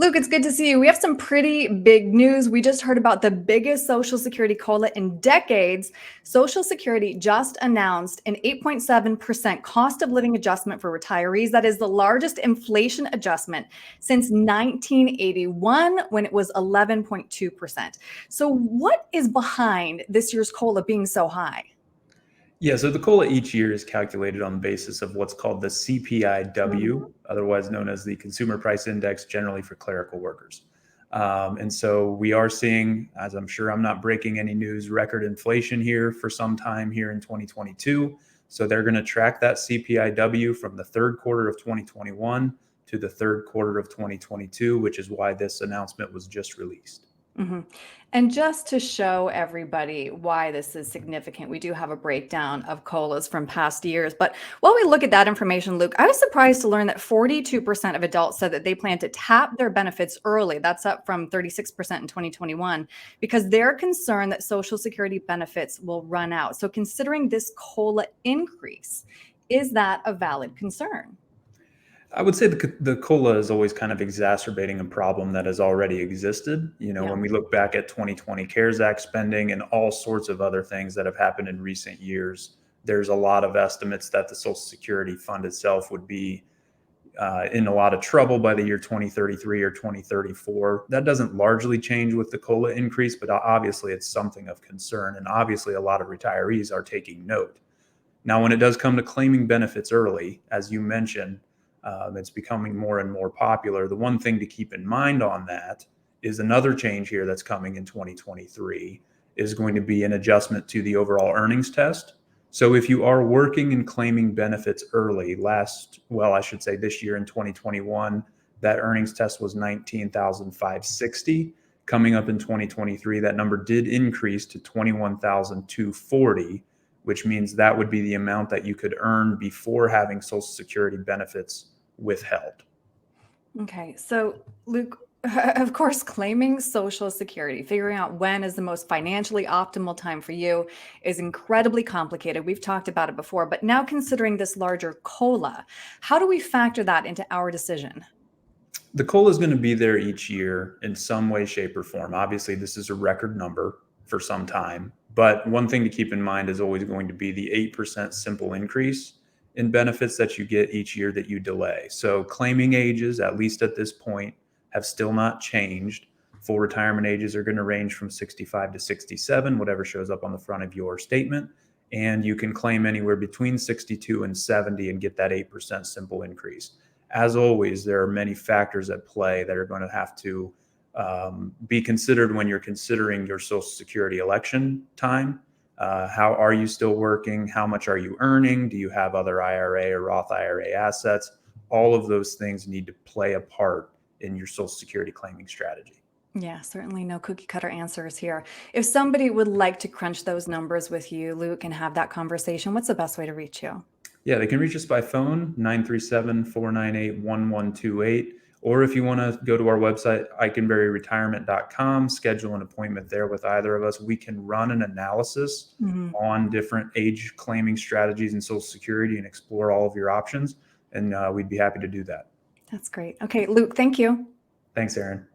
Luke, it's good to see you. We have some pretty big news. We just heard about the biggest Social Security COLA in decades. Social Security just announced an 8.7% cost of living adjustment for retirees. That is the largest inflation adjustment since 1981, when it was 11.2%. So, what is behind this year's COLA being so high? Yeah, so the COLA each year is calculated on the basis of what's called the CPIW, otherwise known as the Consumer Price Index, generally for clerical workers. And so we are seeing, as I'm sure I'm not breaking any news, record inflation here for some time here in 2022. So they're going to track that CPIW from the third quarter of 2021 to the third quarter of 2022, which is why this announcement was just released. hmm And just to show everybody why this is significant, we do have a breakdown of COLAs from past years. But while we look at that information, Luke, I was surprised to learn that 42% of adults said that they plan to tap their benefits early. That's up from 36% in 2021 because they're concerned that Social Security benefits will run out. So considering this COLA increase, is that a valid concern? I would say the COLA is always kind of exacerbating a problem that has already existed. Yeah. When we look back at 2020 CARES Act spending and all sorts of other things that have happened in recent years, there's a lot of estimates that the Social Security fund itself would be in a lot of trouble by the year 2033 or 2034. That doesn't largely change with the COLA increase, but obviously it's something of concern. And obviously a lot of retirees are taking note. Now, when it does come to claiming benefits early, as you mentioned, it's becoming more and more popular. The one thing to keep in mind on that is another change here that's coming in 2023 is going to be an adjustment to the overall earnings test. So if you are working and claiming benefits early, I should say this year in 2021, that earnings test was 19,560. Coming up in 2023, that number did increase to 21,240, which means that would be the amount that you could earn before having Social Security benefits withheld. Okay, so Luke, of course, claiming Social Security, figuring out when is the most financially optimal time for you is incredibly complicated. We've talked about it before, but now considering this larger COLA, how do we factor that into our decision? The COLA is going to be there each year in some way, shape, or form. Obviously, this is a record number for some time, but one thing to keep in mind is always going to be the 8% simple increase in benefits that you get each year that you delay. So claiming ages, at least at this point, have still not changed. Full retirement ages are going to range from 65 to 67, whatever shows up on the front of your statement. And you can claim anywhere between 62 and 70 and get that 8% simple increase. As always, there are many factors at play that are going to have to be considered when you're considering your Social Security election time. How are you still working? How much are you earning? Do you have other IRA or Roth IRA assets? All of those things need to play a part in your Social Security claiming strategy. Yeah, certainly no cookie cutter answers here. If somebody would like to crunch those numbers with you, Luke, and have that conversation, what's the best way to reach you? Yeah, they can reach us by phone, 937-498-1128. Or if you want to go to our website, eikenberryretirement.com, schedule an appointment there with either of us. We can run an analysis on different age claiming strategies in Social Security and explore all of your options. And we'd be happy to do that. That's great. Okay, Luke, thank you. Thanks, Erin.